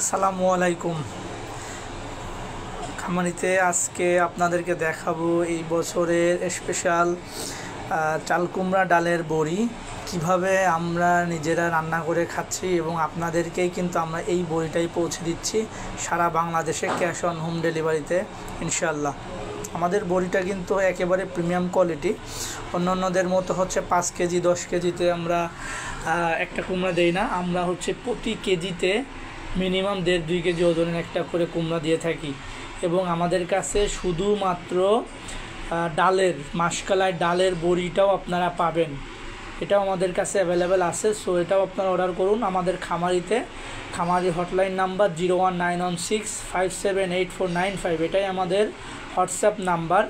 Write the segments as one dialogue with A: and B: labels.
A: আসসালামু আলাইকুম। খামারিতে আজকে আপনাদেরকে দেখাবো এই বছরের স্পেশাল চাল কুমড়া ডালের বড়ি কিভাবে আমরা নিজেরা রান্না করে খাচ্ছি, এবং আপনাদেরকেই কিন্তু আমরা এই বড়িটাই পৌঁছে দিচ্ছি সারা বাংলাদেশে ক্যাশ অন হোম ডেলিভারিতে ইনশাআল্লাহ। আমাদের বড়িটা কিন্তু একেবারে প্রিমিয়াম কোয়ালিটি। অন্যান্যদের মতো হচ্ছে 5 কেজি 10 কেজিতে আমরা একটা কুমড়া দেই না। আমরা হচ্ছে প্রতি কেজিতে মিনিমাম 1.5-2 কেজি ওজনের একটা করে কুমড়া দিয়ে থাকি, এবং আমাদের কাছে শুধুমাত্র ডালের মাসকালাই ডালের বড়িটাও আপনারা পাবেন। এটাও আমাদের কাছে অ্যাভেলেবেল আছে। সো এটাও আপনারা অর্ডার করুন আমাদের খামারিতে। খামারি হটলাইন নাম্বার 01996578495, এটাই আমাদের হোয়াটসঅ্যাপ নাম্বার।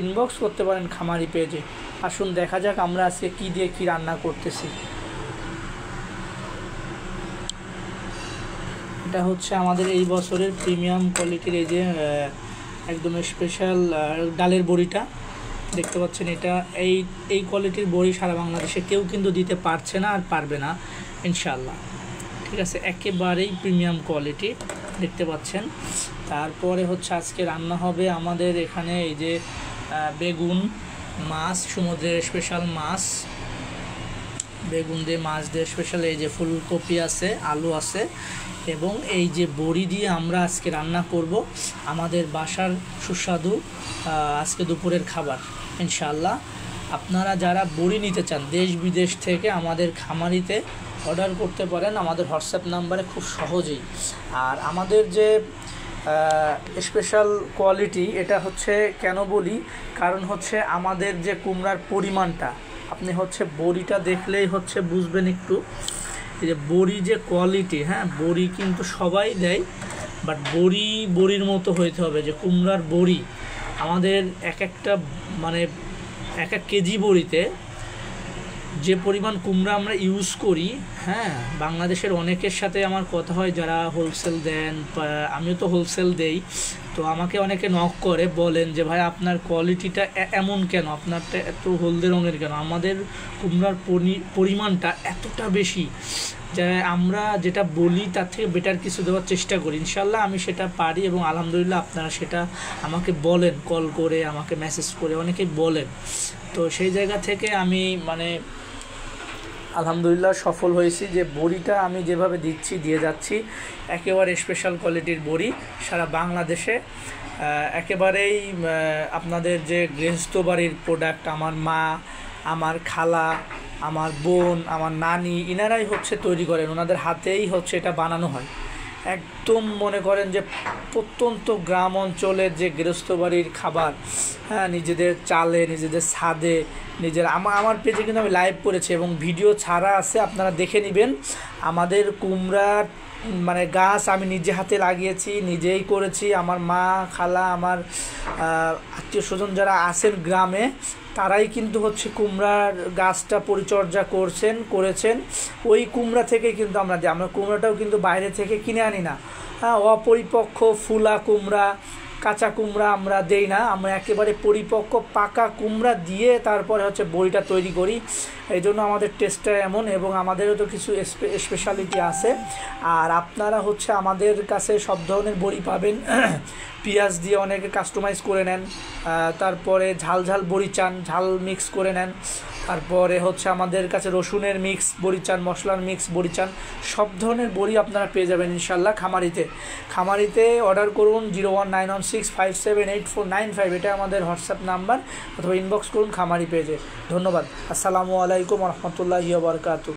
A: ইনবক্স করতে পারেন খামারি পেজে। আসুন দেখা যাক আমরা আজকে কী দিয়ে কী রান্না করতেছি। এটা হচ্ছে আমাদের এই বছরের প্রিমিয়াম কোয়ালিটির এই যে একদম স্পেশাল ডালের বড়িটা দেখতে পাচ্ছেন। এটা এই কোয়ালিটির বড়ি সারা বাংলাদেশে কেউ কিন্তু দিতে পারছে না আর পারবে না ইনশাআল্লাহ। ঠিক আছে, একেবারেই প্রিমিয়াম কোয়ালিটি দেখতে পাচ্ছেন। তারপরে হচ্ছে আজকে রান্না হবে আমাদের এখানে এই যে বেগুন, মাছ, সমুদ্রের স্পেশাল মাছ, বেগুন দিয়ে মাছ দিয়ে স্পেশাল এই যে ফুলকপি আছে, আলু আছে, এবং এই যে বড়ি দিয়ে আমরা আজকে রান্না করব আমাদের বাসার সুস্বাদু আজকে দুপুরের খাবার ইনশাআল্লাহ। আপনারা যারা বড়ি নিতে চান দেশ বিদেশ থেকে আমাদের খামারিতে অর্ডার করতে পারেন আমাদের হোয়াটসঅ্যাপ নাম্বারে খুব সহজেই। আর আমাদের যে স্পেশাল কোয়ালিটি এটা হচ্ছে কেন বলি, কারণ হচ্ছে আমাদের যে কুমড়ার পরিমাণটা আপনি হচ্ছে বড়িটা দেখলেই হচ্ছে বুঝবেন একটু এই যে বড়ি যে কোয়ালিটি। হ্যাঁ, বড়ি কিন্তু সবাই দেয়, বাট বড়ির মতো হইতে হবে। যে কুমড়ার বড়ি আমাদের একটা মানে এক কেজি বড়িতে যে পরিমাণ কুমড়া আমরা ইউজ করি, হ্যাঁ, বাংলাদেশের অনেকের সাথে আমার কথা হয় যারা হোলসেল দেন, আমিও তো হোলসেল দেই। তো আমাকে অনেকে নক করে বলেন যে ভাই আপনার কোয়ালিটিটা এমন কেন, আপনারটা এত হলদে রঙের কেন? আমাদের কুমড়ার পরিমাণটা এতটা বেশি যে আমরা যেটা বলি তার থেকে বেটার কিছু দেওয়ার চেষ্টা করি ইনশাল্লাহ। আমি সেটা পারি, এবং আলহামদুলিল্লাহ আপনারা সেটা আমাকে বলেন, কল করে আমাকে মেসেজ করে অনেকেই বলেন। তো সেই জায়গা থেকে আমি আলহামদুলিল্লাহ সফল হয়েছি যে বড়িটা আমি যেভাবে দিয়ে যাচ্ছি একেবারে স্পেশাল কোয়ালিটির বড়ি সারা বাংলাদেশে। একেবারেই আপনাদের যে গৃহস্থ বাড়ির প্রোডাক্ট, আমার মা, আমার খালা, আমার বোন, আমার নানি, ইনারাই হচ্ছে তৈরি করেন, ওনাদের হাতেই হচ্ছে এটা বানানো হয়। একদম মনে করেন যে প্রত্যন্ত গ্রাম অঞ্চলের যে গৃহস্থ বাড়ির খাবার, হ্যাঁ, নিজেদের চালে, নিজেদের ছাদে, আমার পেজে কিন্তু আমি লাইভ করেছি এবং ভিডিও ছাড়া আছে, আপনারা দেখে নেবেন। আমাদের কুমড়ার মানে গাছ আমি নিজে হাতে লাগিয়েছি, নিজেই করেছি। আমার মা, খালা, আমার আত্মীয় স্বজন যারা আছেন গ্রামে তারাই কিন্তু হচ্ছে কুমড়ার গাছটা পরিচর্যা করেছেন। ওই কুমড়া থেকে কিন্তু আমরা কুমড়াটাও কিন্তু বাইরে থেকে কিনে আনি না। হ্যাঁ, অপরিপক্ক ফুলা কুমড়া, কাঁচা কুমড়া আমরা দেই না। আমরা একেবারে পরিপক্ক পাকা কুমড়া দিয়ে তারপরে হচ্ছে বড়িটা তৈরি করি। এই জন্য আমাদের টেস্টটা এমন, এবং আমাদেরও তো কিছু স্পেশালিটি আছে। আর আপনারা হচ্ছে আমাদের কাছে সব ধরনের বড়ি পাবেন। পেঁয়াজ দিয়ে অনেকে কাস্টমাইজ করে নেন, তারপরে ঝাল বড়ি চান, ঝাল মিক্স করে নেন। তারপরে হচ্ছে আমাদের কাছে রসুনের মিক্স বড়ি চান, মশলার মিক্স বড়ি চান, সব ধরনের বড়ি আপনারা পেয়ে যাবেন ইনশাল্লাহ খামারিতে অর্ডার করুন 01965784995, এটা আমাদের হোয়াটসঅ্যাপ নাম্বার, অথবা ইনবক্স করুন খামারি পেজে। ধন্যবাদ। আসসালামু আলাইকুম ওয়া রাহমাতুল্লাহি ওয়া বারাকাতুহু।